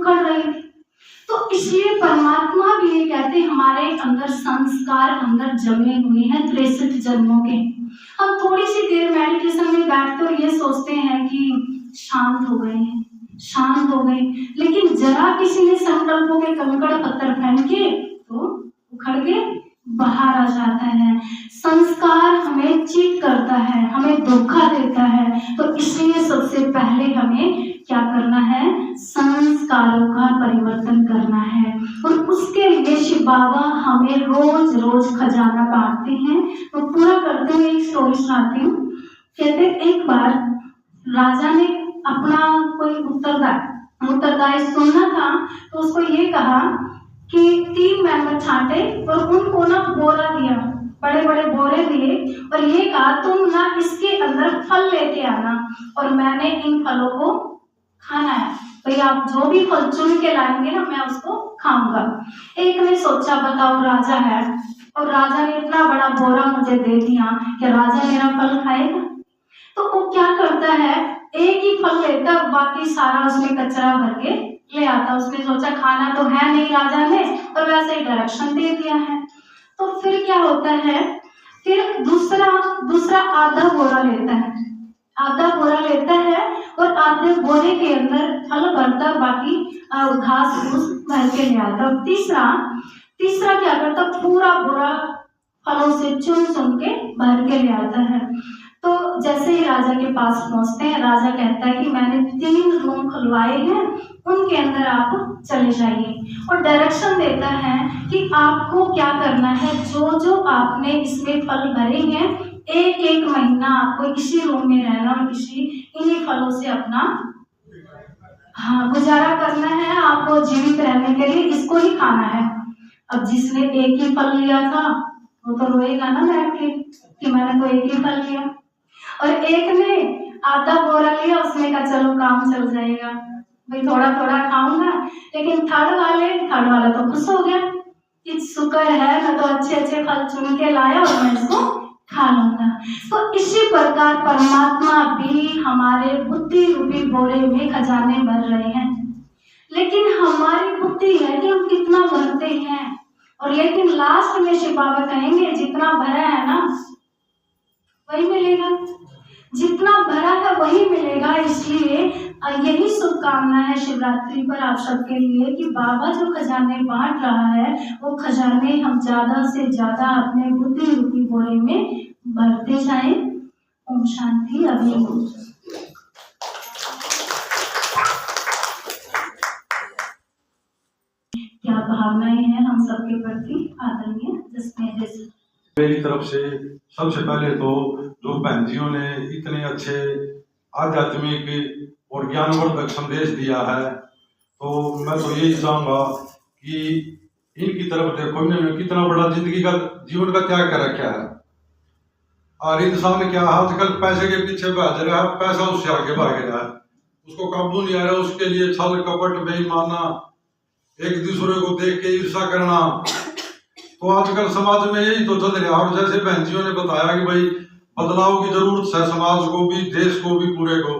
उखड़ रही थी। तो इसलिए परमात्मा भी ये कहते हमारे अंदर संस्कार अंदर जमे हुए हैं 63 जन्मों के। हम थोड़ी सी देर मेडिटेशन में बैठते और ये सोचते हैं कि शांत हो गए हैं, शांत हो गए, लेकिन जरा किसी ने संकल्पों के कंकड़ पत्थर फेंके तो उखड़ के बाहर आ जाता है। संस्कार हमें चीट करता है, हमें धोखा देता है। तो इसलिए सबसे पहले हमें क्या करना है, संस्कारों का परिवर्तन करना है। और उसके लिए शिव बाबा हमें रोज रोज खजाना बांटते हैं। तो पूरा करते हुए एक स्टोरी सुनाती हूँ। कहते एक बार राजा ने अपना कोई उत्तरदायी सुनना था, तो उसको ये कहा कि 3 मेंबर छांटे और उनको ना बोरा दिया, बड़े बड़े बोरे दिए और ये कहा तुम ना इसके अंदर फल लेके आना और मैंने इन फलों को खाना है। भाई आप जो भी फल चुन के लाएंगे ना मैं उसको खाऊंगा। एक ने सोचा बताओ राजा है और राजा ने इतना बड़ा बोरा मुझे दे दिया कि राजा मेरा फल खाएगा। तो वो क्या करता है, एक ही फल लेता और बाकी सारा उसमें कचरा भर के ले आता। उसने सोचा खाना तो है नहीं राजा ने और वैसे ही डायरेक्शन दे दिया है। तो फिर क्या होता है, फिर दूसरा आधा बोरा लेता है, आधा बोरा लेता है और आधे बोरे के अंदर फल भरता, बाकी घास फूस भर के ले आता। तीसरा क्या करता, पूरा बोरा फलों से चुन के भर के ले आता है। तो जैसे ही राजा के पास पहुंचते हैं, राजा कहता है कि मैंने 3 रूम खुलवाए हैं, उनके अंदर आप चले जाइए और डायरेक्शन देता है कि आपको क्या करना है, जो जो आपने इसमें फल भरे हैं एक महीना आपको इसी रूम में रहना और इन्हीं फलों से अपना गुजारा करना है। आपको जीवित रहने के लिए इसको ही खाना है। अब जिसने एक ही फल लिया था वो तो रोएगा ना बैठ के कि मैंने तो एक ही फल लिया, और एक ने आधा बोरा लिया, उसने कहा चलो काम चल जाएगा, भाई थोड़ा थोड़ा खाऊंगा। लेकिन थर्ड वाला तो खुश हो गया कि शुक्र है मैं तो अच्छे फल चुन के लाया और मैं इसको खा लूंगा। तो इसी प्रकार परमात्मा भी हमारे बुद्धि रूपी बोरे में खजाने भर रहे हैं, लेकिन हमारी बुद्धि है कि हम कितना भरते हैं। और लेकिन लास्ट में शिव बाबा कहेंगे जितना भरा है ना वही मिलेगा, जितना भरा है वही मिलेगा। इसलिए यही शुभकामना है शिवरात्रि पर आप सबके लिए कि बाबा जो खजाने बांट रहा है वो खजाने हम ज्यादा से ज्यादा अपने बुद्धि रूपी बोरे में भरते जाएं। ओम शांति। अभी क्या भावनाएं हैं हम सबके प्रति आदरणीय, जिसमें मेरी तरफ से सबसे पहले तो जो बहनजियों ने इतने अच्छे आध्यात्मिक और ज्ञानवर्धक संदेश दिया है, तो मैं तो यही चाहूंगा कि इनकी तरफ देखो, इन्होंने कितना बड़ा जिंदगी का जीवन का त्याग कर रखा है। और इंसान क्या आजकल पैसे के पीछे भाग रहा है, पैसा उससे आगे भाग रहा है, उसको काबू नहीं आ रहा। उसके लिए छल कपट बेईमाना, एक दूसरे को देख के ईर्ष्या करना, तो आजकल समाज में यही तो चल रहा है। और जैसे बहनजियों ने बताया कि भाई बदलाव की जरूरत है, समाज को भी, देश को भी, पूरे को।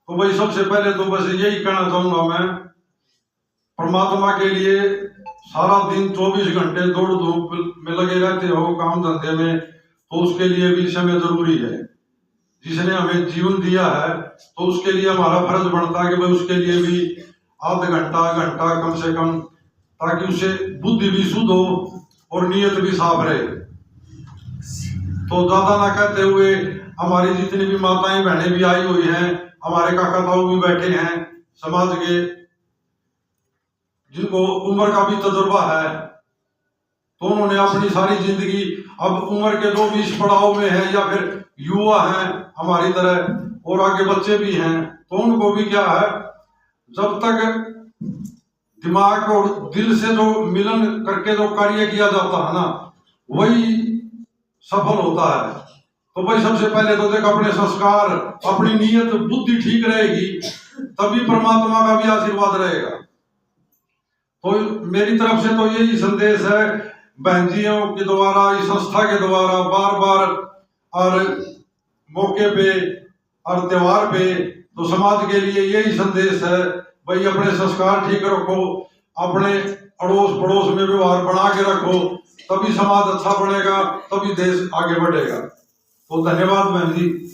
तो भाई सबसे पहले तो बस यही कहना चाहूंगा मैं, परमात्मा के लिए सारा दिन 24 घंटे दौड़ धूप में लगे रहते हो काम धंधे में, तो उसके लिए भी समय जरूरी है। जिसने हमें जीवन दिया है तो उसके लिए हमारा फर्ज बनता है कि भाई उसके लिए भी आधा घंटा कम से कम, ताकि उसे बुद्धि भी शुद्ध हो और नीयत भी साफ रहे। तो ज्यादा ना कहते हुए, हमारी जितनी भी माताएं बहनें भी आई हुई हैं, हमारे काका ताऊ भी बैठे हैं समाज के, जिनको उम्र का भी तजुर्बा है, तो उन्होंने अपनी सारी जिंदगी, अब उम्र के जो भी इस पड़ाव में है या फिर युवा हैं हमारी तरह और आगे बच्चे भी हैं, तो उनको भी क्या है, जब तक दिमाग और दिल से जो मिलन करके जो कार्य किया जाता है ना, वही सफल होता है। तो भाई सबसे पहले तो देख, अपने संस्कार, अपनी नीयत बुद्धि ठीक रहेगी, तभी परमात्मा का भी आशीर्वाद रहेगा। तो मेरी तरफ से तो यही संदेश है बहनजियों के द्वारा, इस संस्था के द्वारा बार बार और मौके पे और त्योहार पे, तो समाज के लिए यही संदेश है भाई अपने संस्कार ठीक रखो, अपने अड़ोस पड़ोस में व्यवहार बना के रखो, तभी समाज अच्छा बनेगा, तभी देश आगे बढ़ेगा। तो धन्यवाद बहन जी।